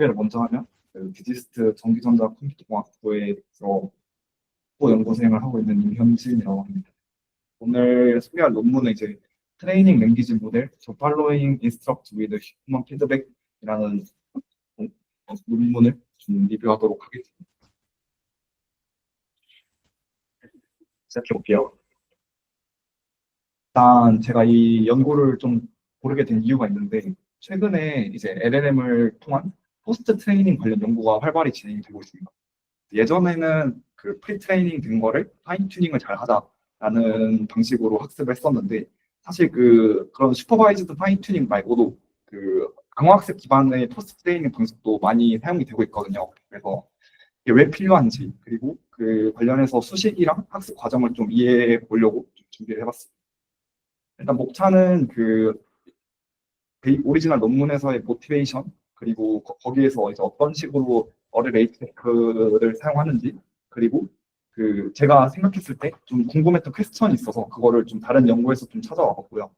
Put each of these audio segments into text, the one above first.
소개를 먼저 하면 그 디지스트 전기전자 컴퓨터공학부에서 또 연구생을 하고 있는 임현진이라고 합니다. 오늘 소개할 논문은 이제 트레이닝 랭귀지 모델 The Following Instruct with Human Feedback이라는 논문을 좀 리뷰하도록 하겠습니다. 시작해 볼게요. 일단 제가 이 연구를 좀 고르게 된 이유가 있는데 최근에 이제 LLM을 통한 포스트 트레이닝 관련 연구가 활발히 진행되고 있습니다. 예전에는 그 프리 트레이닝 된 거를 파인 튜닝을 잘 하자라는 방식으로 학습을 했었는데 사실 그런 슈퍼바이즈드 파인 튜닝 말고도 그 강화학습 기반의 포스트 트레이닝 방식도 많이 사용이 되고 있거든요. 그래서 이게 왜 필요한지 그리고 그 관련해서 수식이랑 학습 과정을 좀 이해해 보려고 좀 준비를 해봤습니다. 일단 목차는 그 오리지널 논문에서의 모티베이션 그리고 거기에서 이제 어떤 식으로 어뢰 레이트 테크를 사용하는지 그리고 그 제가 생각했을 때 좀 궁금했던 퀘스천이 있어서 그거를 좀 다른 연구에서 좀 찾아와 봤고요.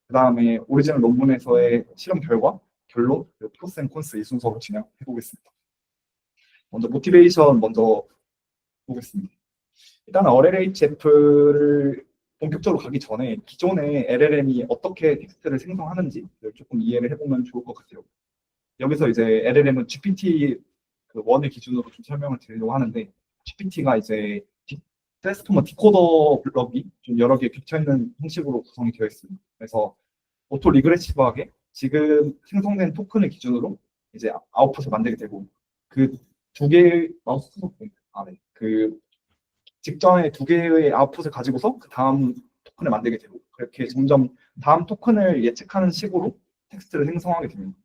그 다음에 오리지널 논문에서의 실험 결과, 결론, 프로스 앤 콘스 이 순서로 진행해 보겠습니다. 먼저 모티베이션 먼저 보겠습니다. 일단 RLHF를 본격적으로 가기 전에 기존의 LLM이 어떻게 텍스트를 생성하는지를 조금 이해를 해보면 좋을 것 같아요. 여기서 이제 LLM은 GPT 그 원을 기준으로 좀 설명을 드리려고 하는데 GPT가 이제 트랜스포머 디코더 블럭이 좀 여러 개 겹쳐있는 형식으로 구성이 되어 있습니다. 그래서 오토 리그레시브하게 지금 생성된 토큰을 기준으로 이제 아웃풋을 만들게 되고 그 두 개의 마우스 네. 그 직전에 두 개의 아웃풋을 가지고서 그 다음 토큰을 만들게 되고 그렇게 점점 다음 토큰을 예측하는 식으로 텍스트를 생성하게 됩니다.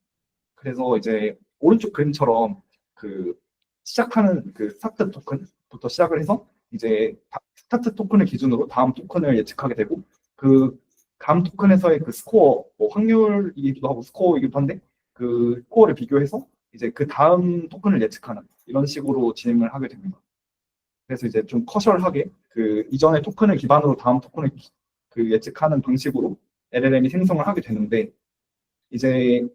그래서 이제 오른쪽 그림처럼 그 시작하는 그 스타트 토큰부터 시작을 해서 이제 스타트 토큰을 기준으로 다음 토큰을 예측하게 되고 그 다음 토큰에서의 그 스코어, 뭐 확률이기도 하고 스코어이기도 한데 그 스코어를 비교해서 이제 그 다음 토큰을 예측하는 이런 식으로 진행을 하게 됩니다. 그래서 이제 좀 커셜하게 그 이전의 토큰을 기반으로 다음 토큰을 그 예측하는 방식으로 LLM이 생성을 하게 되는데 이제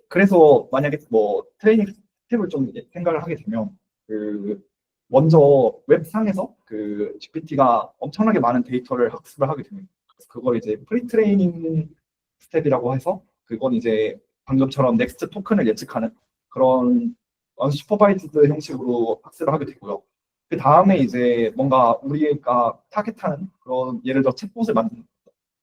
그래서 만약에 뭐 트레이닝 스텝을 좀 생각을 하게 되면 그 먼저 웹상에서 그 GPT가 엄청나게 많은 데이터를 학습을 하게 됩니다. 그래서 그걸 이제 프리 트레이닝 스텝이라고 해서 그건 이제 방금처럼 넥스트 토큰을 예측하는 그런 언슈퍼바이즈드 형식으로 학습을 하게 되고요. 그 다음에 이제 뭔가 우리가 타겟하는 그런 예를 들어 챗봇을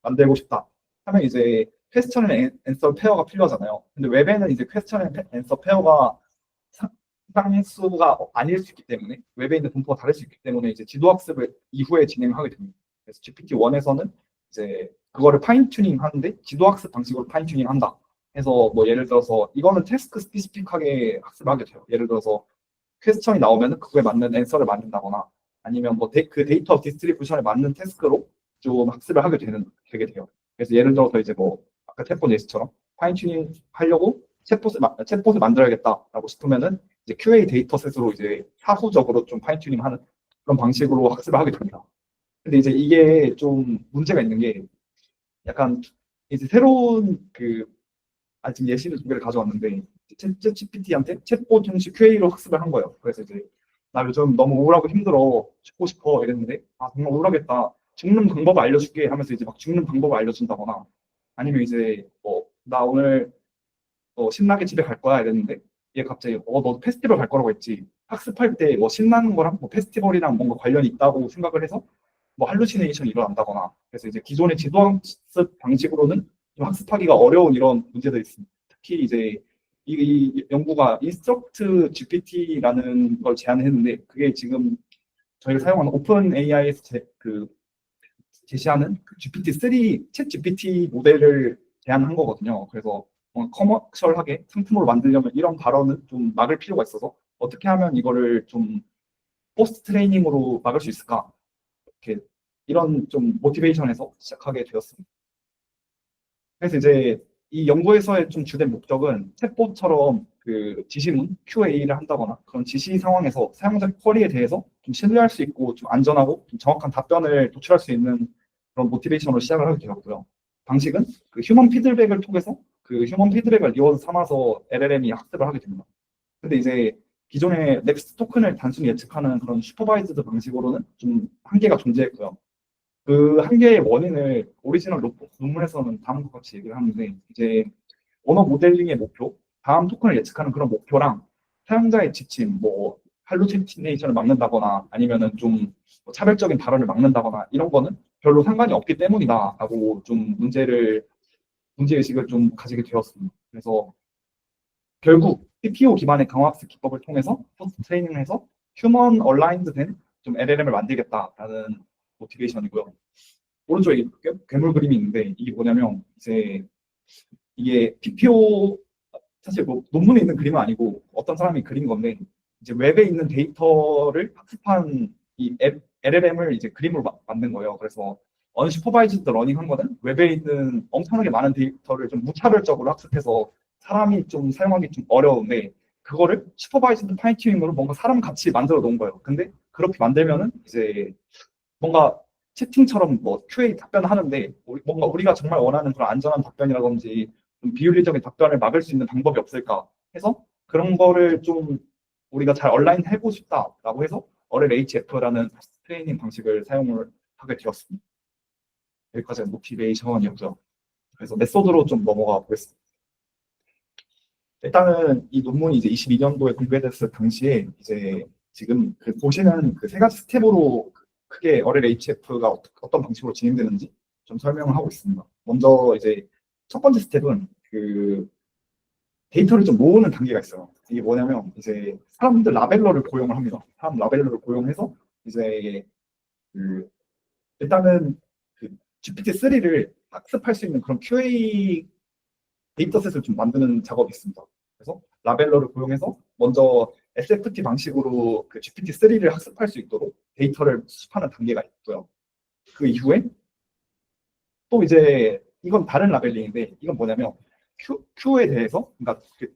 만들고 싶다 하면 이제 퀘스천 앤 앤서 페어가 필요하잖아요. 근데 웹에는 이제 퀘스천 앤 앤서 페어가 상수가 아닐 수 있기 때문에 웹에 있는 분포가 다를 수 있기 때문에 이제 지도 학습을 이후에 진행하게 됩니다. 그래서 GPT-1에서는 이제 그거를 파인 튜닝 하는데 지도 학습 방식으로 파인 튜닝 한다. 해서 뭐 예를 들어서 이거는 태스크 스피시픽하게 학습을 하게 돼요. 예를 들어서 퀘스천이 나오면 그거에 맞는 앤서를 만든다거나 아니면 뭐 그 데이터 디스트리뷰션에 맞는 태스크로 좀 학습을 되게 돼요. 그래서 예를 들어서 이제 뭐 아까 챗봇 예시처럼 파인 튜닝 하려고 챗봇을 만들어야겠다라고 싶으면은 이제 QA 데이터셋으로 이제 사후적으로 좀 파인 튜닝하는 그런 방식으로 학습을 하게 됩니다. 근데 이제 이게 좀 문제가 있는 게 약간 이제 새로운 지금 예시를 두 개를 가져왔는데 챗 GPT한테 챗봇 형식 QA로 학습을 한 거예요. 그래서 이제 나 요즘 너무 우울하고 힘들어 죽고 싶어 이랬는데 아 정말 우울하겠다 죽는 방법을 알려줄게 하면서 이제 막 죽는 방법을 알려준다거나 아니면 이제 뭐 나 오늘 신나게 집에 갈 거야 이랬는데 얘 갑자기 너 페스티벌 갈 거라고 했지 학습할 때 뭐 신나는 거랑 뭐 페스티벌이랑 뭔가 관련이 있다고 생각을 해서 뭐 할루시네이션이 일어난다거나 그래서 이제 기존의 지도학습 방식으로는 좀 학습하기가 어려운 이런 문제들이 있습니다. 특히 이제 이 연구가 인스트럭트 GPT라는 걸 제안했는데 그게 지금 저희가 사용하는 오픈 AI에서 제시하는 GPT-3 챗 GPT 모델을 제안한 거거든요. 그래서 커머셜하게 상품으로 만들려면 이런 발언은 좀 막을 필요가 있어서 어떻게 하면 이거를 좀 포스트 트레이닝으로 막을 수 있을까? 이렇게 이런 좀 모티베이션에서 시작하게 되었습니다. 그래서 이제 이 연구에서의 좀 주된 목적은 챗봇처럼 그 지시문 QA를 한다거나 그런 지시 상황에서 사용자 쿼리에 대해서 좀 신뢰할 수 있고 좀 안전하고 좀 정확한 답변을 도출할 수 있는 그런 모티베이션으로 시작을 하게 되었고요. 방식은 그 휴먼 피드백을 통해서 그 휴먼 피드백을 리워드 삼아서 LLM이 학습을 하게 됩니다. 근데 이제 기존의 넥스트 토큰을 단순히 예측하는 그런 슈퍼바이즈드 방식으로는 좀 한계가 존재했고요. 그 한계의 원인을 오리지널 논문에서는 다음과 같이 얘기를 하는데, 이제 언어 모델링의 목표, 다음 토큰을 예측하는 그런 목표랑 사용자의 지침, 뭐 할루시네이션을 막는다거나 아니면은 좀 차별적인 발언을 막는다거나 이런 거는 별로 상관이 없기 때문이다라고 좀 문제의식을 좀 가지게 되었습니다. 그래서 결국 TPO 기반의 강화학습 기법을 통해서 포스트 트레이닝을 해서 휴먼 얼라인드 된 좀 LLM을 만들겠다라는 모티베이션이고요. 오른쪽에 괴물 그림이 있는데, 이게 뭐냐면 이제 이게 TPO 사실 뭐 논문에 있는 그림은 아니고 어떤 사람이 그린 건데, 이제 웹에 있는 데이터를 학습한 이 LLM을 이제 그림으로 만든 거예요. 그래서 언슈퍼바이즈드 러닝 한 거는 웹에 있는 엄청나게 많은 데이터를 좀 무차별적으로 학습해서 사람이 좀 사용하기 좀 어려운데, 그거를 슈퍼바이즈드 파인튜닝으로 뭔가 사람 같이 만들어 놓은 거예요. 근데 그렇게 만들면은 이제 뭔가 채팅처럼 뭐 QA 답변하는데 뭔가 우리가 정말 원하는 그런 안전한 답변이라든지 좀 비윤리적인 답변을 막을 수 있는 방법이 없을까 해서 그런 거를 좀 우리가 잘 얼라인 해보고 싶다라고 해서 RLHF라는 트레이닝 방식을 사용을 하게 되었습니다. 여기까지 모티베이션이었죠. 그래서 메소드로 좀 넘어가 보겠습니다. 일단은 이 논문이 이제 22년도에 공개됐을 당시에 이제 지금 그 보시는 그 세 가지 스텝으로 크게 RLHF가 어떤 방식으로 진행되는지 좀 설명을 하고 있습니다. 먼저 이제 첫 번째 스텝은 그 데이터를 좀 모으는 단계가 있어요. 이게 뭐냐면 이제 사람들 라벨러를 고용을 합니다. 사람 라벨러를 고용해서 이제 그 일단은 그 GPT-3를 학습할 수 있는 그런 QA 데이터셋을 좀 만드는 작업이 있습니다. 그래서 라벨러를 고용해서 먼저 SFT 방식으로 그 GPT-3를 학습할 수 있도록 데이터를 수집하는 단계가 있고요. 그 이후에 또 이제 이건 다른 라벨링인데, 이건 뭐냐면 Q에 대해서, 그러니까 그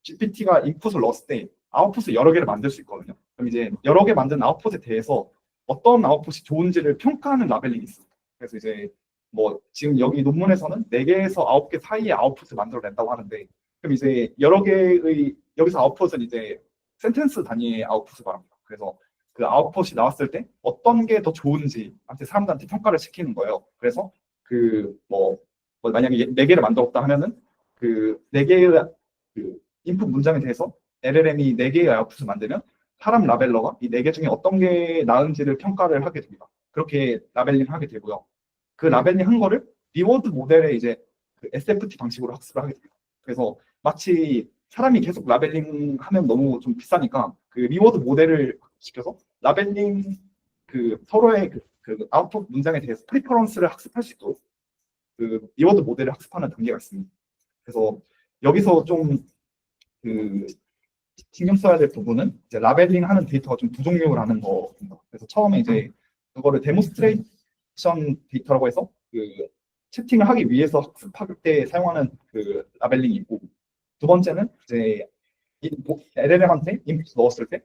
GPT가 인풋을 넣었을 때 아웃풋을 여러 개를 만들 수 있거든요. 그럼 이제 여러 개 만든 아웃풋에 대해서 어떤 아웃풋이 좋은지를 평가하는 라벨링이 있습니다. 그래서 이제 뭐 지금 여기 논문에서는 4개에서 9개 사이의 아웃풋을 만들어낸다고 하는데, 그럼 이제 여러 개의 여기서 아웃풋은 이제 센텐스 단위의 아웃풋을 말합니다. 그래서 그 아웃풋이 나왔을 때 어떤 게 더 좋은지 사람들한테 평가를 시키는 거예요. 그래서 뭐 만약에 4개를 만들었다 하면은 그 4개의 그 인풋 문장에 대해서 LLM이 4개의 아웃풋을 만들면 사람 라벨러가 이 4개 중에 어떤 게 나은지를 평가를 하게 됩니다. 그렇게 라벨링을 하게 되고요. 그 라벨링 한 거를 리워드 모델에 이제 그 SFT 방식으로 학습을 하게 됩니다. 그래서 마치 사람이 계속 라벨링 하면 너무 좀 비싸니까 그 리워드 모델을 시켜서 라벨링 그 서로의 그 아웃풋 문장에 대해서 프리퍼런스를 학습할 수 있도록 그 리워드 모델을 학습하는 단계가 있습니다. 그래서 여기서 좀 그 신경 써야 될 부분은 이제 라벨링 하는 데이터가 좀 두 종류라는 거입니다. 그래서 처음에 이제 그거를 데모스트레이션 데이터라고 해서 그 채팅을 하기 위해서 학습할 때 사용하는 그 라벨링이 있고, 두 번째는 이제 LLM한테 인풋 넣었을 때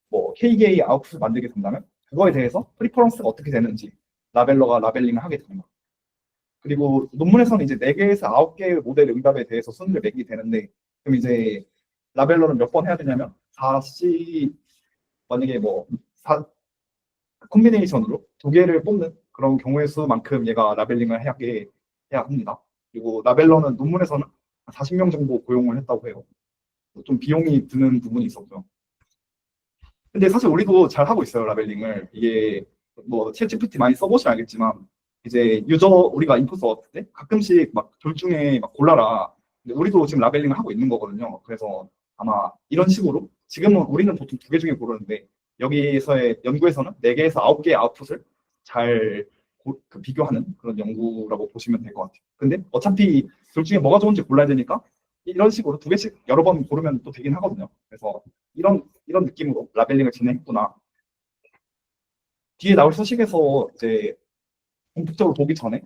뭐 KDA 아웃풋을 만들게 된다면 그거에 대해서 프리퍼런스가 어떻게 되는지 라벨러가 라벨링을 하게 됩니다. 그리고 논문에서는 이제 4개에서 9개의 모델 응답에 대해서 순위를 매기게 되는데, 그럼 이제 라벨러는 몇 번 해야 되냐면 4C 만약에 뭐 콤비네이션으로 2개를 뽑는 그런 경우의 수만큼 얘가 라벨링을 해야 합니다. 그리고 라벨러는 논문에서는 40명 정도 고용을 했다고 해요. 좀 비용이 드는 부분이 있었고요. 근데 사실 우리도 잘 하고 있어요, 라벨링을. 이게 뭐 챗GPT 많이 써보시면 알겠지만 이제 우리가 인풋 넣었을 때 가끔씩 막 둘 중에 막 골라라. 근데 우리도 지금 라벨링을 하고 있는 거거든요. 그래서 아마 이런 식으로 지금은 우리는 보통 2개 중에 고르는데 여기서의 연구에서는 4개에서 9개의 아웃풋을 잘 비교하는 그런 연구라고 보시면 될 것 같아요. 근데 어차피 둘 중에 뭐가 좋은지 골라야 되니까 이런 식으로 2개씩 여러 번 고르면 또 되긴 하거든요. 그래서 이런 느낌으로 라벨링을 진행했구나. 뒤에 나올 소식에서 이제 본격적으로 보기 전에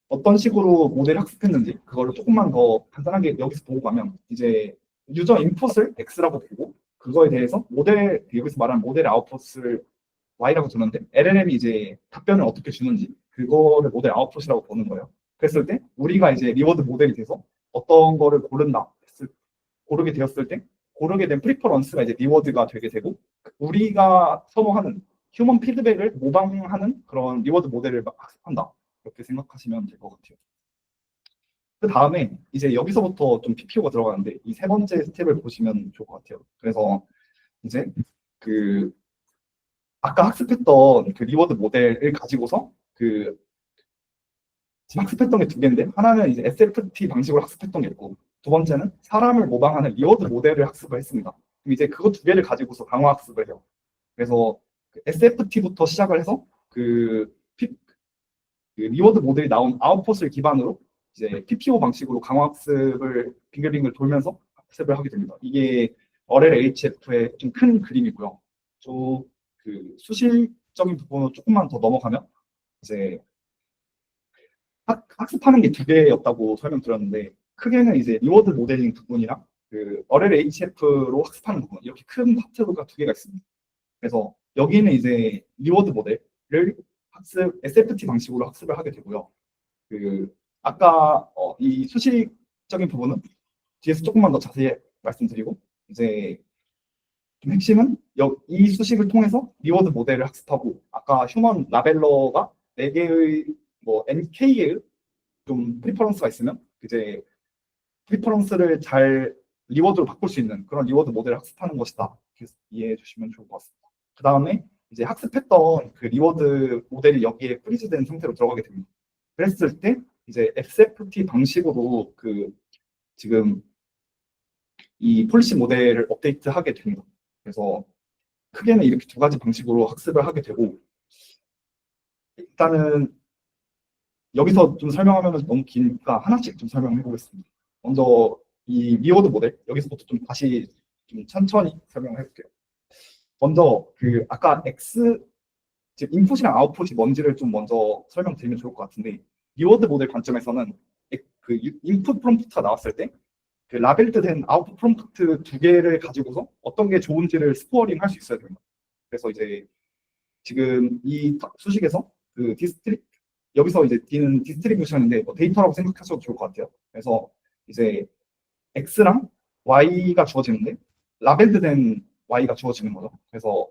어떤 식으로 모델 학습했는지 그거를 조금만 더 간단하게 여기서 보고 가면 이제 유저 인풋을 X라고 보고 그거에 대해서 여기서 말하는 모델 아웃풋을 Y라고 주는데 LLM이 이제 답변을 어떻게 주는지 그거를 모델 아웃풋이라고 보는 거예요. 그랬을 때 우리가 이제 리워드 모델이 돼서 어떤 거를 고르게 되었을 때 고르게 된 프리퍼런스가 이제 리워드가 되게 되고 우리가 선호하는 휴먼 피드백을 모방하는 그런 리워드 모델을 막 학습한다. 이렇게 생각하시면 될 것 같아요. 그 다음에 이제 여기서부터 좀 PPO가 들어가는데 이 세 번째 스텝을 보시면 좋을 것 같아요. 그래서 이제 그 아까 학습했던 그 리워드 모델을 가지고서 그 지금 학습했던 게 두 개인데 하나는 이제 SFT 방식으로 학습했던 게 있고 두 번째는 사람을 모방하는 리워드 모델을 학습을 했습니다. 그럼 이제 그거 두 개를 가지고서 강화 학습을 해요. 그래서 그 SFT부터 시작을 해서 그 리워드 모델이 나온 아웃풋을 기반으로 이제 PPO 방식으로 강화 학습을 빙글빙글 돌면서 학습을 하게 됩니다. 이게 RLHF의 좀 큰 그림이고요. 그 수실적인 부분으로 조금만 더 넘어가면 이제 학습하는 게 두 개였다고 설명드렸는데 크게는 이제 리워드 모델링 부분이랑 그 RLHF로 학습하는 부분 이렇게 큰 파트가 두 개가 있습니다. 그래서 여기는 이제 리워드 모델을 SFT 방식으로 학습을 하게 되고요. 그 아까 이 수식적인 부분은 뒤에서 조금만 더 자세히 말씀드리고 이제 좀 핵심은 이 수식을 통해서 리워드 모델을 학습하고 아까 휴먼 라벨러가 4개의 뭐 NK의 좀 프리퍼런스가 있으면 이제 프리퍼런스를 잘 리워드로 바꿀 수 있는 그런 리워드 모델을 학습하는 것이다. 이렇게 이해해 주시면 좋을 것 같습니다. 그 다음에 이제 학습했던 그 리워드 모델이 여기에 프리즈된 상태로 들어가게 됩니다. 그랬을 때 이제 SFT 방식으로 그 지금 이 폴리시 모델을 업데이트하게 됩니다. 그래서 크게는 이렇게 두 가지 방식으로 학습을 하게 되고 일단은 여기서 좀 설명하면 너무 기니까 하나씩 좀 설명해 보겠습니다. 먼저 이 리워드 모델 여기서부터 좀 다시 좀 천천히 설명을 해볼게요. 먼저 그 아까 지금 인풋이랑 아웃풋이 뭔지를 좀 먼저 설명드리면 좋을 것 같은데 리워드 모델 관점에서는 그 인풋 프롬프트가 나왔을 때 그 라벨드된 아웃풋 프롬프트 두 개를 가지고서 어떤 게 좋은지를 스코어링 할 수 있어야 됩니다. 그래서 이제 지금 이 수식에서 그 여기서 이제 D는 디스트리뷰션인데 뭐 데이터라고 생각하셔도 좋을 것 같아요. 그래서 이제 X랑 Y가 주어지는데 라벨드된 Y가 주어지는 거죠. 그래서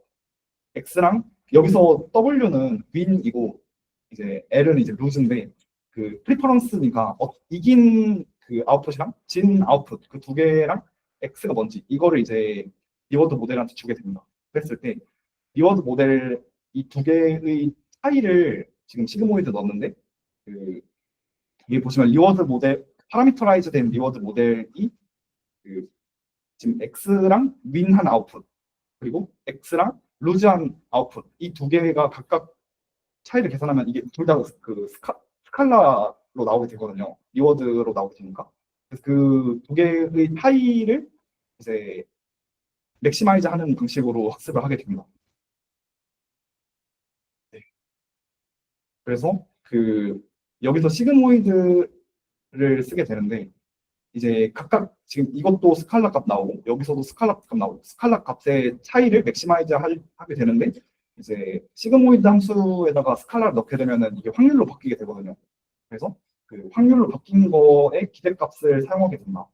X랑 여기서 W는 윈이고 이제 L은 이제 루즈인데 그 프리퍼런스니까 이긴 그 아웃풋이랑 진 아웃풋 그 두 개랑 X가 뭔지 이거를 이제 리워드 모델한테 주게 됩니다. 그랬을 때 리워드 모델 이 두 개의 차이를 지금 시그모이드 넣었는데 그 여기 보시면 리워드 모델 파라미터라이즈 된 리워드 모델이 그 지금 X랑 윈한 아웃풋 그리고 X랑 루즈한 아웃풋 이 두 개가 각각 차이를 계산하면 이게 둘 다 그 스칼라로 나오게 되거든요. 리워드로 나오게 되니까. 그 두 개의 차이를 이제 맥시마이즈 하는 방식으로 학습을 하게 됩니다. 네. 그래서 그 여기서 시그모이드를 쓰게 되는데 이제 각각 지금 이것도 스칼라 값 나오고 여기서도 스칼라 값 나오고 스칼라 값의 차이를 맥시마이즈 하게 되는데 이제 시그모이드 함수에다가 스칼라를 넣게 되면은 이게 확률로 바뀌게 되거든요. 그래서 그 확률로 바뀐 거에 기대값을 사용하게 된다.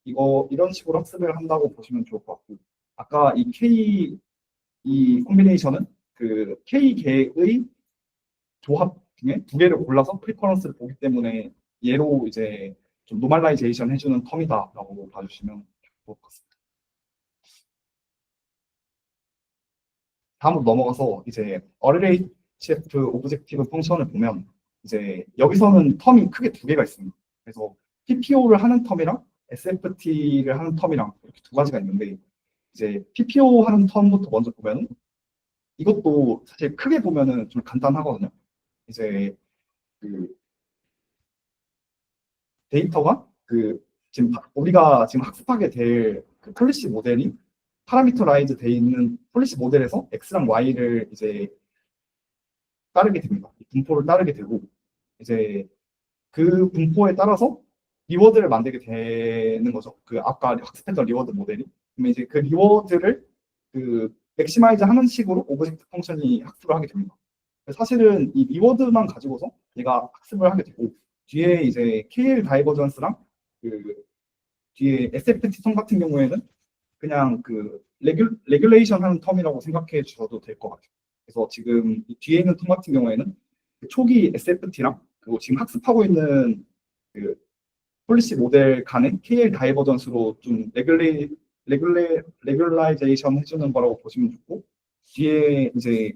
이런 식으로 학습을 한다고 보시면 좋을 것 같고 아까 이 콤비네이션은 그 K개의 조합 중에 두 개를 골라서 프리퍼런스를 보기 때문에 얘로 이제 좀 노멀라이제이션 해주는 텀이다라고 봐주시면 좋을 것 같습니다. 다음으로 넘어가서 이제 RLHF 오브젝티브 펑션을 보면 이제 여기서는 텀이 크게 두 개가 있습니다. 그래서 PPO를 하는 텀이랑 SFT를 하는 텀이랑 이렇게 두 가지가 있는데 이제 PPO 하는 텀부터 먼저 보면 이것도 사실 크게 보면은 좀 간단하거든요. 이제 그 데이터가 그 지금 우리가 지금 학습하게 될그 폴리시 모델이 파라미터라이즈 돼 있는 폴리시 모델에서 X랑 Y를 이제 따르게 됩니다. 분포를 따르게 되고 이제 그 분포에 따라서 리워드를 만들게 되는 거죠. 그 아까 학습했던 리워드 모델이. 그러면 이제 그 리워드를 그 맥시마이즈 하는 식으로 오브젝트 펑션이 학습을 하게 됩니다. 사실은 이 리워드만 가지고서 얘가 학습을 하게 되고 뒤에 이제 KL 다이버전스랑 그 뒤에 SFT 텀 같은 경우에는 그냥 그 레귤레이션 하는 텀이라고 생각해 주셔도 될 것 같아요. 그래서 지금 이 뒤에 있는 텀 같은 경우에는 그 초기 SFT랑 그리고 지금 학습하고 있는 그 폴리시 모델 간의 KL 다이버전스로 좀 레귤라이제이션 해주는 거라고 보시면 좋고, 뒤에 이제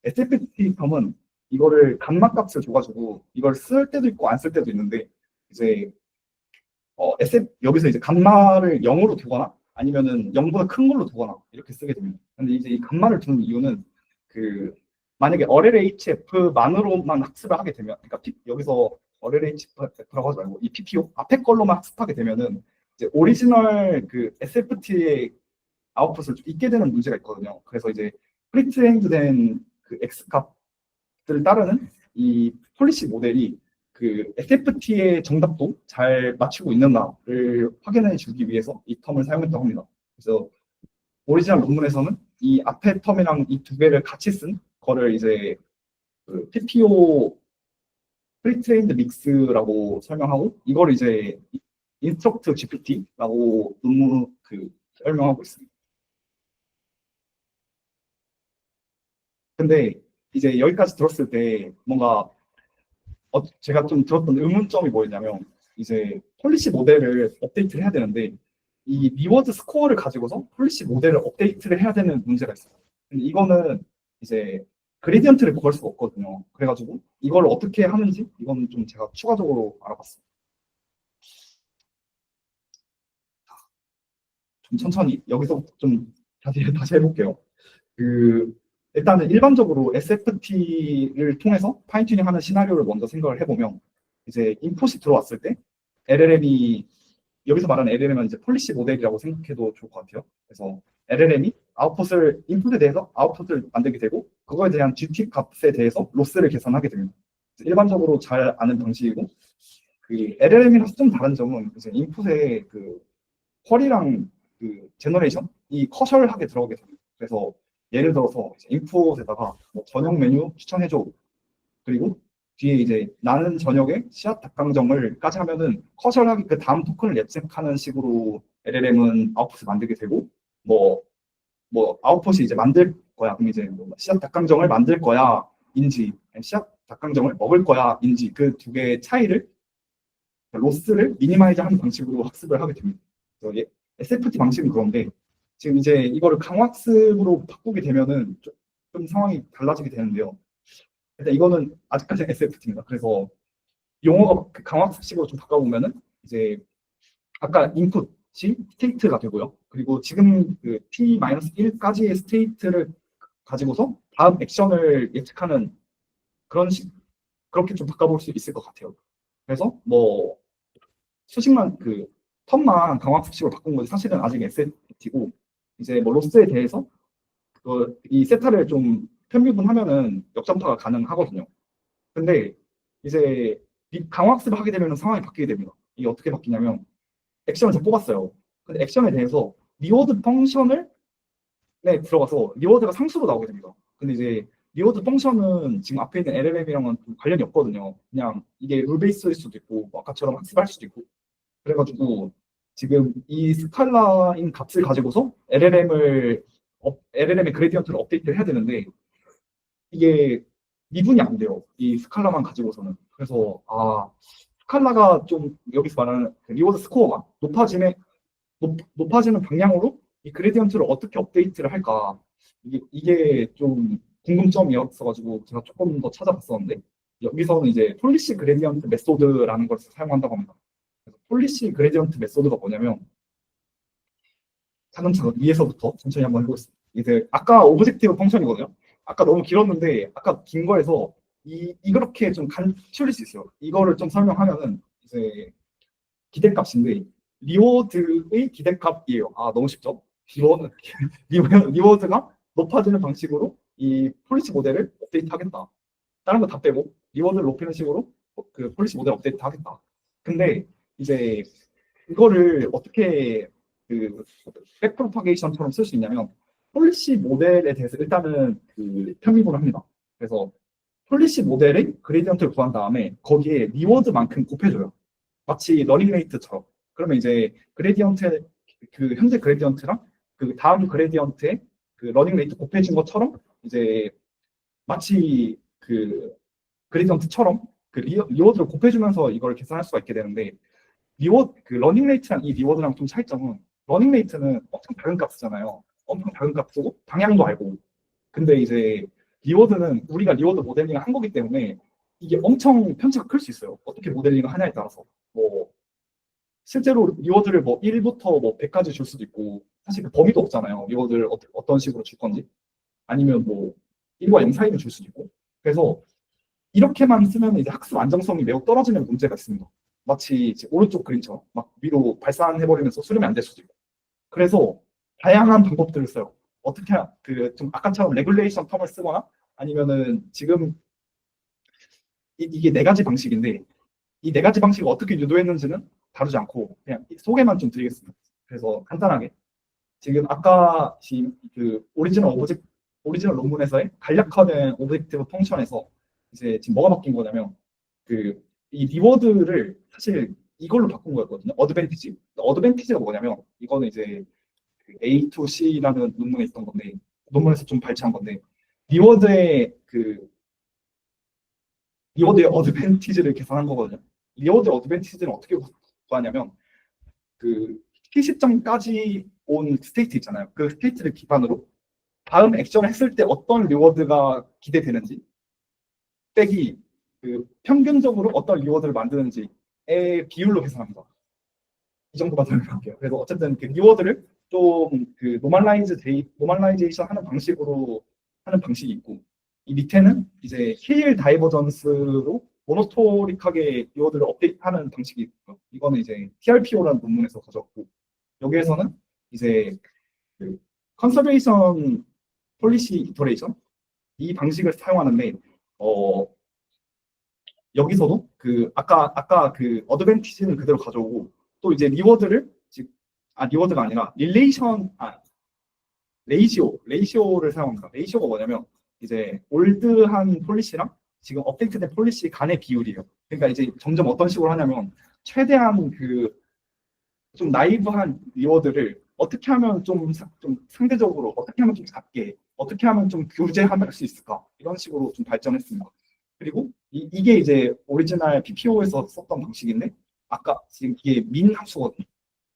SFT 텀은 이거를 감마 값을 줘가지고 이걸 쓸 때도 있고 안 쓸 때도 있는데, 이제 여기서 이제 감마를 0으로 두거나 아니면은 0보다 큰 걸로 두거나 이렇게 쓰게 됩니다. 근데 이제 이 감마를 두는 이유는 그 만약에 RLHF만으로만 학습을 하게 되면, 그러니까 여기서 RLHF라고 하지 말고 이 PPO 앞에 걸로만 학습하게 되면은 이제 오리지널 그 SFT의 아웃풋을 좀 잊게 되는 문제가 있거든요. 그래서 이제 프리트레인드된 그 X 값들을 따르는 이 폴리시 모델이 그 SFT의 정답도 잘 맞추고 있는가를 확인해 주기 위해서 이 텀을 사용했다고 합니다. 그래서 오리지널 논문에서는 이 앞에 텀이랑 이 두 개를 같이 쓴 거를 이제 그 PPO 프리트레인드 믹스라고 설명하고, 이걸 이제 인스트럭트 GPT라고 논문 그 설명하고 있습니다. 근데 이제 여기까지 들었을 때 뭔가 제가 좀 들었던 의문점이 뭐였냐면, 이제 폴리시 모델을 업데이트를 해야 되는데 이 리워드 스코어를 가지고서 폴리시 모델을 업데이트를 해야 되는 문제가 있어요. 근데 이거는 이제 그레디언트를 구할 수가 없거든요. 그래가지고 이걸 어떻게 하는지 이건 좀 제가 추가적으로 알아봤어요. 좀 천천히 여기서 좀 다시 해볼게요. 그 일단은 일반적으로 SFT를 통해서 파인튜닝하는 시나리오를 먼저 생각을 해보면, 이제 인풋이 들어왔을 때 LLM이, 여기서 말하는 LLM은 이제 폴리시 모델이라고 생각해도 좋을 것 같아요. 그래서 LLM이 아웃풋을 인풋에 대해서 아웃풋을 만들게 되고 그거에 대한 GT 값에 대해서 로스를 계산하게 됩니다. 일반적으로 잘 아는 방식이고, 그 LLM이랑 좀 다른 점은 이제 인풋에 그 쿼리랑 그 제너레이션이 커셜하게 들어가게 됩니다. 그래서 예를 들어서 인풋에다가 뭐 저녁 메뉴 추천해줘, 그리고 뒤에 이제 나는 저녁에 씨앗 닭강정을까지 하면은 커셜하게 그 다음 토큰을 예측하는 식으로 LLM은 아웃풋을 만들게 되고, 뭐 아웃풋이 이제 만들 거야. 그럼 이제 뭐 씨앗 닭강정을 만들 거야 인지, 아니면 씨앗 닭강정을 먹을 거야 인지, 그 두 개의 차이를, 로스를 미니마이즈 하는 방식으로 학습을 하게 됩니다. 그래서 SFT 방식은 그런데 지금 이제 이거를 강학습으로 바꾸게 되면은 좀 상황이 달라지게 되는데요. 일단 이거는 아직까지 SFT입니다. 그래서 용어가 그 강학습식으로 좀 바꿔보면은 이제 아까 인풋이 스테이트가 되고요. 그리고 지금 그 T-1까지의 스테이트를 가지고서 다음 액션을 예측하는 그런 그렇게 좀 바꿔볼 수 있을 것 같아요. 그래서 뭐 수식만 그 텀만 강화수식으로 바꾼 거지 사실은 아직 SFT고, 이제 뭐 로스에 대해서 이 세타를 좀 편미분하면은 역점파가 가능하거든요. 근데 이제 강화학습을 하게 되면 상황이 바뀌게 됩니다. 이게 어떻게 바뀌냐면, 액션을 저 뽑았어요. 근데 액션에 대해서 리워드 펑션을 들어가서 리워드가 상수로 나오게 됩니다. 근데 이제 리워드 펑션은 지금 앞에 있는 LLM이랑은 관련이 없거든요. 그냥 이게 룰 베이스일 수도 있고 뭐 아까처럼 학습할 수도 있고, 그래가지고 지금 이 스칼라인 값을 가지고서 LLM의 그레디언트를 업데이트를 해야 되는데 이게 미분이 안 돼요. 이 스칼라만 가지고서는. 그래서 스칼라가 좀 여기서 말하는 그 리워드 스코어가 높아지는 방향으로 이 그레디언트를 어떻게 업데이트를 할까, 이게 좀 궁금점이었어가지고 제가 조금 더 찾아봤었는데, 여기서는 이제 폴리시 그레디언트 메소드라는 걸 사용한다고 합니다. 그래서 폴리시 그레디언트 메소드가 뭐냐면, 차근차근 위에서부터 천천히 한번 해보겠습니다. 이제 아까 오브젝티브 펑션이거든요. 아까 너무 길었는데 아까 긴 거에서 이렇게 좀 간추릴 수 있어요. 이거를 좀 설명하면은 이제 기대값인데 리워드의 기대값이에요. 너무 쉽죠? 리워드가 높아지는 방식으로 이 폴리시 모델을 업데이트 하겠다. 다른 거 다 빼고 리워드를 높이는 식으로 그 폴리시 모델 업데이트 하겠다. 근데 이제 이거를 어떻게 그 백프로파게이션처럼 쓸 수 있냐면, 폴리시 모델에 대해서 일단은 그 편입을 합니다. 그래서 폴리시 모델의 그레디언트를 구한 다음에 거기에 리워드만큼 곱해줘요. 마치 러닝 레이트처럼. 그러면 이제 그레디언트, 그 현재 그레디언트랑 그 다음 그레디언트의 그 러닝 레이트 곱해준 것처럼 이제 마치 그 그레디언트처럼 그 리워드를 곱해주면서 이걸 계산할 수가 있게 되는데, 그 러닝 레이트랑 이 리워드랑 좀 차이점은, 러닝 레이트는 엄청 작은 값이잖아요. 엄청 작은 값이고 방향도 알고. 근데 이제 리워드는 우리가 리워드 모델링을 한 거기 때문에 이게 엄청 편차가 클 수 있어요. 어떻게 모델링을 하냐에 따라서. 뭐 실제로 리워드를 뭐 1부터 뭐 100까지 줄 수도 있고, 사실 그 범위도 없잖아요. 리워드를 어떤 식으로 줄 건지. 아니면 뭐 1과 0 사이를 줄 수도 있고. 그래서 이렇게만 쓰면 이제 학습 안정성이 매우 떨어지는 문제가 있습니다. 마치 이제 오른쪽 그림처럼 막 위로 발산해버리면서 수렴이 안 될 수도 있고. 그래서 다양한 방법들을 써요. 어떻게 그 좀 아까처럼 레귤레이션 텀을 쓰거나, 아니면은 지금 이게 네 가지 방식인데, 이 네 가지 방식을 어떻게 유도했는지는 다루지 않고 그냥 소개만 좀 드리겠습니다. 그래서 간단하게 지금 아까 그 오리지널 논문에서의 간략화된 오브젝티브 펑션에서 이제 지금 뭐가 바뀐 거냐면, 그 이 리워드를 사실 이걸로 바꾼 거였거든요. 어드밴티지. 어드밴티지가 뭐냐면, 이거는 이제 그 A to C라는 논문에 있던 건데, 논문에서 좀 발췌한 건데, 리워드의 그 리워드의 어드밴티지를 계산한 거거든요. 리워드의 어드밴티지는 어떻게 구하냐면, 그 T 시점까지 온 스테이트 있잖아요. 그 스테이트를 기반으로 다음 액션을 했을 때 어떤 리워드가 기대되는지 빼기 그 평균적으로 어떤 리워드를 만드는지의 비율로 계산합니다. 이 정도만 설명할게요. 그래서 어쨌든 그 리워드를 좀 그 노멀라이제이션 하는 방식으로 하는 방식이 있고, 이 밑에는 이제 KL 다이버전스로 모노토릭하게 리워드를 업데이트하는 방식이 있고요. 이거는 이제 TRPO라는 논문에서 가져왔고, 여기에서는 이제 그 컨서베이션 폴리시 이터레이션, 이 방식을 사용하는데, 어 여기서도 그 아까 그 어드밴티지는 그대로 가져오고, 또 이제 리워드를 리워드가 아니라 레이시오를 사용합니다. 레이시오가 뭐냐면 이제 올드한 폴리시랑 지금 업데이트된 폴리시 간의 비율이에요. 그러니까 이제 점점 어떤 식으로 하냐면, 최대한 그 좀 나이브한 리워드를 어떻게 하면 좀 상대적으로 어떻게 하면 좀 작게, 어떻게 하면 좀 규제할 수 있을까, 이런 식으로 좀 발전했습니다. 그리고 이게 이제 오리지널 PPO에서 썼던 방식인데, 아까 지금 이게 민 함수거든요.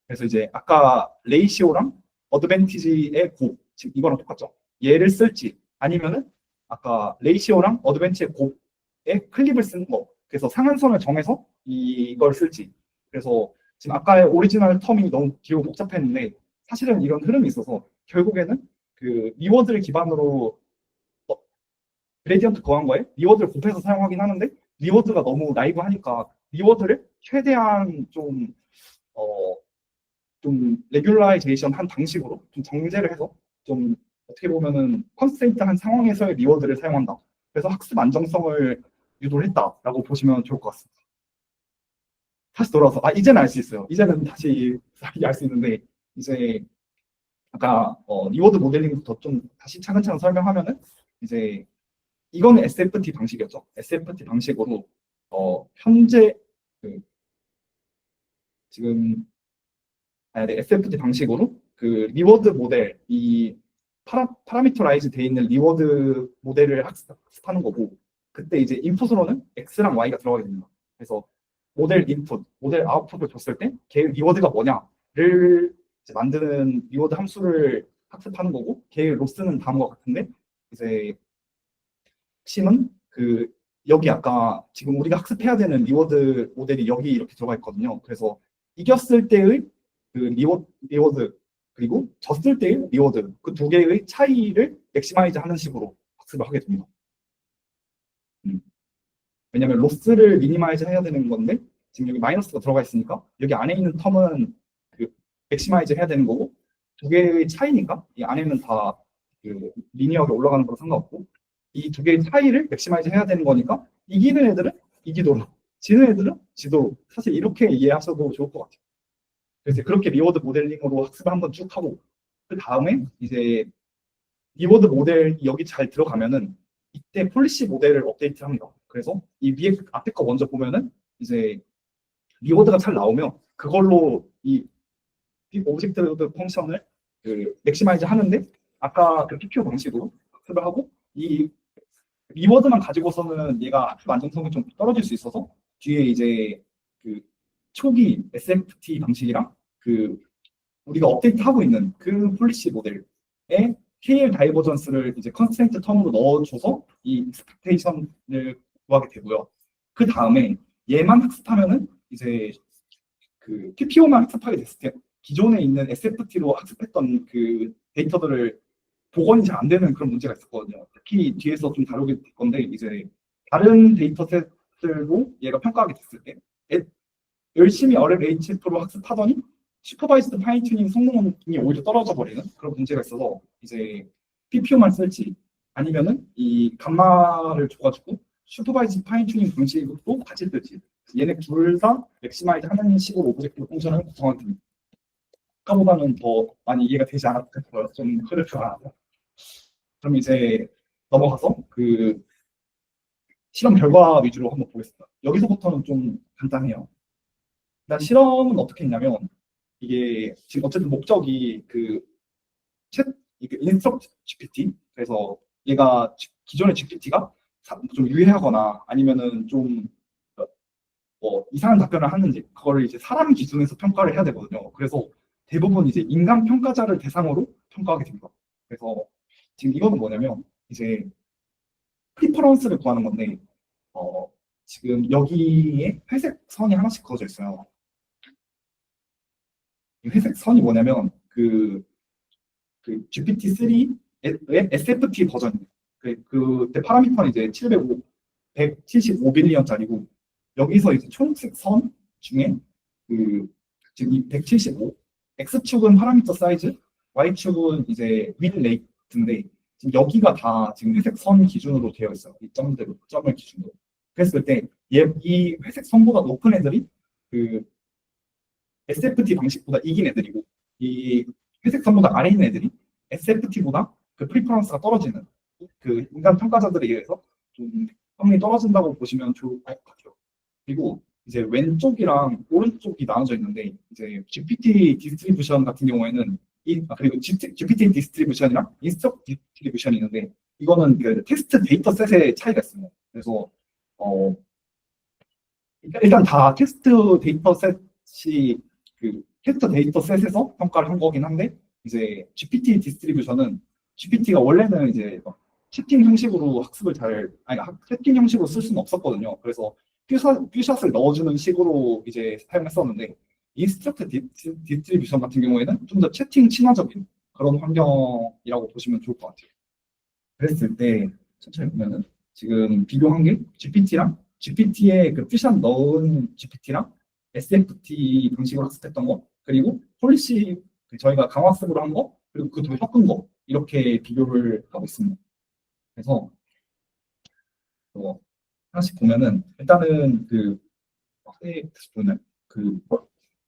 그래서 이제 아까 레이시오랑 어드밴티지의 곱, 지금 이거랑 똑같죠. 얘를 쓸지, 아니면은 아까 레이시오랑 어드밴티지의 곱에 클립을 쓰는 거, 그래서 상한선을 정해서 이걸 쓸지. 그래서 지금 아까의 오리지널 텀이 너무 길고 복잡했는데, 사실은 이런 흐름이 있어서 결국에는 그 리워드를 기반으로 그레디언트 거한 거에 리워드를 곱해서 사용하긴 하는데, 리워드가 너무 나이브하니까 리워드를 최대한 어, 좀 레귤라이제이션 한 방식으로 좀 정제를 해서, 좀 어떻게 보면은 컨스트레인트한 상황에서의 리워드를 사용한다. 그래서 학습 안정성을 유도를 했다라고 보시면 좋을 것 같습니다. 다시 돌아와서 이제는 알 수 있어요. 이제는 다시 알 수 있는데, 이제 아까 리워드 모델링부터 좀 다시 차근차근 설명하면은, 이제 이거는 SFT 방식이었죠. SFT 방식으로 현재 그 지금 네, SFT 방식으로 그 리워드 모델, 이 파라미터라이즈 돼 있는 리워드 모델을 학습하는 거고, 그때 이제 인풋으로는 X랑 Y가 들어가게 됩니다. 그래서 모델 인풋, 모델 아웃풋을 줬을 때 걔 리워드가 뭐냐를 이제 만드는 리워드 함수를 학습하는 거고, 걔 로스는 다음과 같은데, 이제 핵심은 그 여기 아까 지금 우리가 학습해야 되는 리워드 모델이 여기 이렇게 들어가 있거든요. 그래서 이겼을 때의 그 리워드, 그리고 졌을 때의 리워드, 그 두 개의 차이를 맥시마이즈 하는 식으로 학습을 하게 됩니다. 왜냐하면 로스를 미니마이즈 해야 되는 건데, 지금 여기 마이너스가 들어가 있으니까 여기 안에 있는 텀은 그 맥시마이즈 해야 되는 거고, 두 개의 차이니까 이 안에는 다 그 리니어하게 올라가는 거랑 상관없고, 이 두 개의 차이를 맥시마이즈 해야 되는 거니까 이기는 애들은 이기도록, 지는 애들은 지도록, 사실 이렇게 이해하셔도 좋을 것 같아요. 그래서 그렇게 리워드 모델링으로 학습을 한번 쭉 하고, 그 다음에 이제 리워드 모델이 여기 잘 들어가면은 이때 폴리시 모델을 업데이트합니다. 그래서 이 위에 앞에 거 먼저 보면은 이제 리워드가 잘 나오면 그걸로 이 오브젝트 펑션을 그 맥시마이즈 하는데 아까 그 PPO 방식으로 학습을 하고 이 리워드만 가지고서는 얘가 학습 안정성이 좀 떨어질 수 있어서 뒤에 이제 그 초기 SFT 방식이랑 그 우리가 업데이트하고 있는 그 폴리시 모델에 KL 다이버전스를 이제 컨스트레인트 텀으로 넣어줘서 이 익스펙테이션을 구하게 되고요. 그 다음에 얘만 학습하면은 이제 그 PPO만 학습하게 됐을 때 기존에 있는 SFT로 학습했던 그 데이터들을 복원이 잘 안 되는 그런 문제가 있었거든요. 특히 뒤에서 좀 다루게 될 건데 이제 다른 데이터셋들로 얘가 평가하게 됐을 때 열심히 RLHF로 학습하더니 슈퍼바이스드 파인 튜닝 성능이 오히려 떨어져 버리는 그런 문제가 있어서 이제 PPO만 쓸지 아니면은 이 감마를 줘가지고 슈퍼바이스드 파인 튜닝 방식으로 같이 쓸지 얘네 둘 다 맥시마이즈 하는 식으로 오브젝트 펑션을 구성합니다. 아까보다는 더 많이 이해가 되지 않았고요. 좀 흐르트가. 그럼 이제 넘어가서 그 실험 결과 위주로 한번 보겠습니다. 여기서부터는 좀 간단해요. 일단 실험은 어떻게 했냐면 이게 지금 어쨌든 목적이 이게 인스트럭트 GPT 그래서 얘가 기존의 GPT가 좀 유해하거나 아니면은 좀 이상한 답변을 하는지 그거를 이제 사람 기준에서 평가를 해야 되거든요. 그래서 대부분 이제 인간 평가자를 대상으로 평가하게 됩니다. 그래서 지금 이거는 뭐냐면 이제 프리퍼런스를 구하는 건데 지금 여기에 회색 선이 하나씩 그어져 있어요. 이 회색 선이 뭐냐면 그 GPT-3의 SFT 버전 그때 파라미터는 이제 175빌리언짜리고 여기서 이제 초록색 선 중에 지금 이 175 X축은 파라미터 사이즈, Y축은 이제 윈 레이트인데 지금 여기가 다 지금 회색 선 기준으로 되어 있어요. 이 점을 기준으로. 그랬을 때 이 회색 선보다 높은 애들이 그 SFT 방식보다 이긴 애들이고 이 회색 선보다 아래 있는 애들이 SFT보다 그 프리퍼런스가 떨어지는 그 인간 평가자들에 의해서 좀 성능이 떨어진다고 보시면 좋을 것 같아요. 그리고 이제 왼쪽이랑 오른쪽이 나눠져 있는데 이제 GPT 디스트리뷰션 같은 경우에는 그리고 GPT 디스트리뷰션이랑 인스트럭 디스트리뷰션이 있는데 이거는 그 테스트 데이터셋의 차이가 있습니다. 그래서 일단 다 테스트 데이터셋이 테스트 데이터셋에서 평가를 한 거긴 한데 이제 GPT 디스트리뷰션은 GPT가 원래는 이제 채팅 형식으로 학습을 채팅 형식으로 쓸 수는 없었거든요. 그래서 퓨샷을 넣어주는 식으로 이제 사용했었는데 인스트럭트 디스트리뷰션 같은 경우에는 좀 더 채팅 친화적인 그런 환경이라고 보시면 좋을 것 같아요. 그랬을 때 천천히 보면은 지금 비교한 게 GPT에 그 퓨샷 넣은 GPT랑 SFT 방식으로 학습했던 거 그리고 폴리시 저희가 강화학습으로 한 거 그리고 그 두 섞은 거 이렇게 비교를 하고 있습니다. 그래서 하나씩 보면은 일단은 보면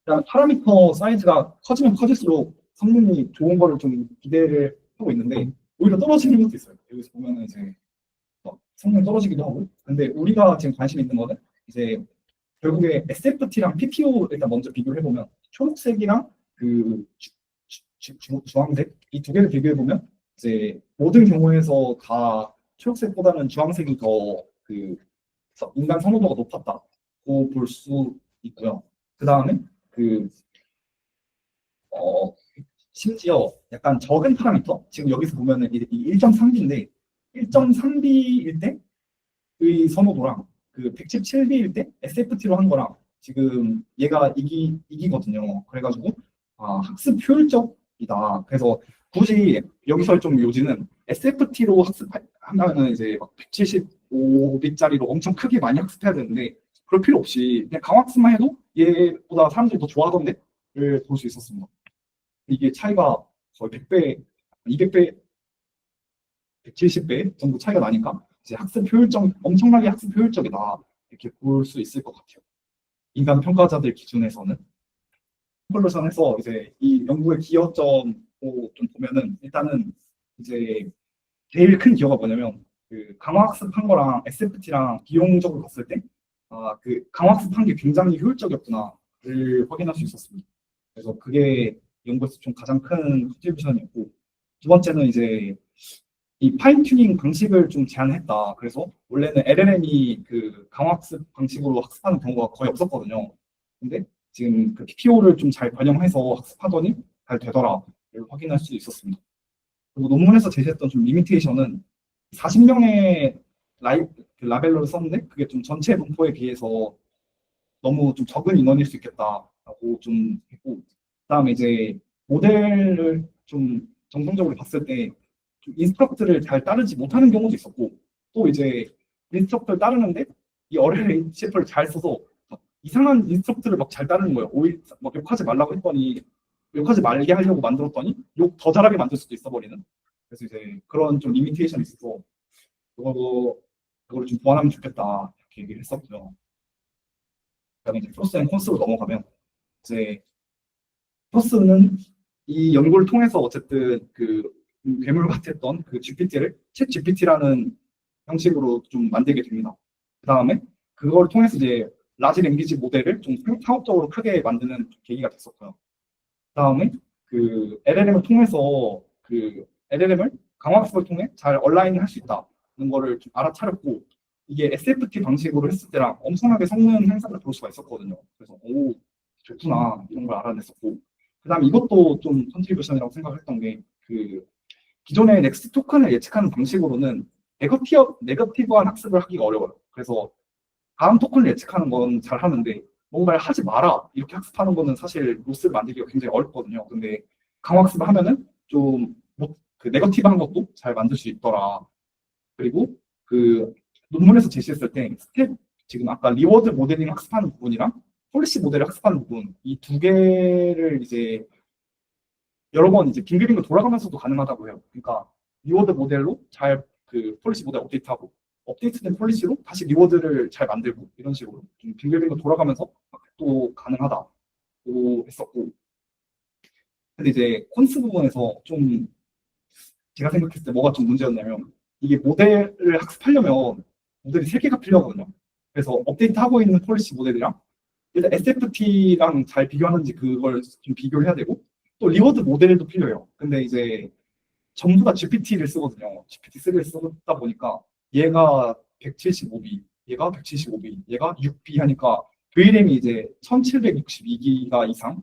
일단 파라미터 사이즈가 커지면 커질수록 성능이 좋은 거를 좀 기대를 하고 있는데 오히려 떨어지는 것도 있어요. 여기서 보면은 이제 성능 떨어지기도 하고. 근데 우리가 지금 관심 있는 거는 이제 결국에 SFT랑 PPO 일단 먼저 비교를 해보면 초록색이랑 주황색 이 두 개를 비교해 보면 이제 모든 경우에서 다 초록색보다는 주황색이 더 인간 선호도가 높았다고 볼 수 있고요. 그 다음에 심지어 약간 적은 파라미터 지금 여기서 보면은 이 1.3B인데 1.3B일 때의 선호도랑 117B일 때 SFT로 한 거랑 지금 얘가 이기거든요. 그래가지고 학습 효율적이다. 그래서 굳이 여기서 좀 요지는 SFT로 학습하면은 이제 175B짜리로 엄청 크게 많이 학습해야 되는데 그럴 필요 없이 그냥 강학습만 해도 얘보다 사람들이 더 좋아하던데를 볼 수 있었습니다. 이게 차이가 거의 100배, 200배, 170배 정도 차이가 나니까 이제 엄청나게 학습 효율적이다 이렇게 볼 수 있을 것 같아요. 인간 평가자들 기준에서는 콘클루션에서 이제 이 연구의 기여점を좀 보면은 일단은 이제 제일 큰 기여가 뭐냐면 그 강화학습한 거랑 SFT랑 비용적으로 봤을 때, 그 강화학습한 게 굉장히 효율적이었구나를 확인할 수 있었습니다. 그래서 그게 연구에서 좀 가장 큰 컨트리뷰션이었고, 두 번째는 이제 이 파인 튜닝 방식을 좀 제한했다. 그래서 원래는 LLM이 그 강화학습 방식으로 학습하는 경우가 거의 없었거든요. 근데 지금 그 PPO를 좀 잘 반영해서 학습하더니 잘 되더라를 확인할 수 있었습니다. 그리고 논문에서 제시했던 좀 리미테이션은 40명의 그 라벨러를 썼는데 그게 좀 전체 분포에 비해서 너무 좀 적은 인원일 수 있겠다라고 좀 했고, 그다음에 이제 모델을 좀 정성적으로 봤을 때 좀 인스트럭트를 잘 따르지 못하는 경우도 있었고, 또 이제 인스트럭트를 따르는데 이 RLHF를 잘 써서 막 이상한 인스트럭트를 막 잘 따르는 거예요. 오히려 막 욕하지 말라고 했더니 욕하지 말게 하려고 만들었더니 욕 더 잘하게 만들 수도 있어 버리는. 그래서 이제 그런 좀 리미테이션이 있어서 그거를 좀 보완하면 좋겠다 이렇게 얘기를 했었고요. 그다음에 이제 프로스 앤 콘스로 넘어가면 이제 프로스는 이 연구를 통해서 어쨌든 그 괴물 같았던 그 GPT를 챗 GPT라는 형식으로 좀 만들게 됩니다. 그 다음에 그걸 통해서 이제 라지 랭귀지 모델을 좀 상업적으로 크게 만드는 계기가 됐었고요. 그 다음에 그 LLM을 통해서 그 LLM을 강화학습을 통해 잘 얼라인 할 수 있다는 거를 좀 알아차렸고, 이게 SFT 방식으로 했을 때랑 엄청나게 성능 향상을 볼 수가 있었거든요. 그래서 오 좋구나 이런 걸 알아냈었고, 그다음에 이것도 좀 컨트리뷰션이라고 생각했던 게 그 기존의 넥스트 토큰을 예측하는 방식으로는 네거티브한 학습을 하기가 어려워요. 그래서 다음 토큰을 예측하는 건 잘 하는데 뭔가를 하지 마라 이렇게 학습하는 거는 사실 로스를 만들기가 굉장히 어렵거든요. 근데 강학습을 하면은 좀그 네거티브한 것도 잘 만들 수 있더라. 그리고 그 논문에서 제시했을 때 스텝 지금 아까 리워드 모델링 학습하는 부분이랑 폴리시 모델을 학습하는 부분 이 두 개를 이제 여러 번 이제 빙글빙글 돌아가면서도 가능하다고 해요. 그러니까 리워드 모델로 잘 그 폴리시 모델 업데이트하고 업데이트된 폴리시로 다시 리워드를 잘 만들고 이런 식으로 좀 빙글빙글 돌아가면서 또 가능하다고 했었고, 근데 이제 콘스 부분에서 좀 제가 생각했을 때 뭐가 좀 문제였냐면 이게 모델을 학습하려면 모델이 세 개가 필요하거든요. 그래서 업데이트하고 있는 폴리시 모델이랑 일단 SFT랑 잘 비교하는지 그걸 좀 비교를 해야 되고, 또 리워드 모델도 필요해요. 근데 이제 전부 다 GPT를 쓰거든요. GPT-3를 쓰다 보니까 얘가 175B, 얘가 175B, 얘가 6B 하니까 VRAM이 이제 1762기가 이상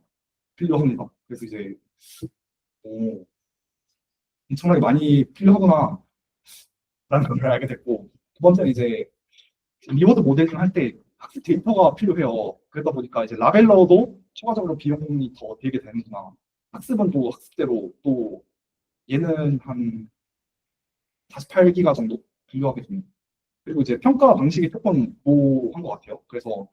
필요합니다. 그래서 이제 오, 엄청나게 많이 필요하구나 라는 걸 알게 됐고, 두 번째는 이제 리워드 모델링 할 때 학습 데이터가 필요해요. 그러다 보니까 이제 라벨러도 추가적으로 비용이 더 들게 되는구나. 학습은 또 학습대로 또 얘는 한 48기가 정도 필요하게 됩니다. 그리고 이제 평가 방식이 조금 모호한 것 같아요. 그래서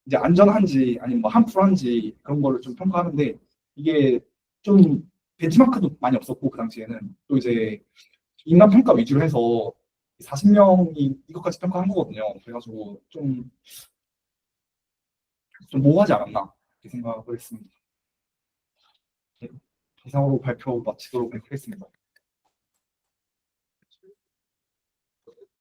이제 안전한지 아니면 뭐 함풀한지 그런 거를 좀 평가하는데 이게 좀 벤치마크도 많이 없었고 그 당시에는 또 이제 인간 평가 위주로 해서 40명이 이것까지 평가한 거거든요. 그래가지고 좀 모호하지 않았나 이렇게 생각을 했습니다. 네, 이상으로 발표 마치도록 하겠습니다.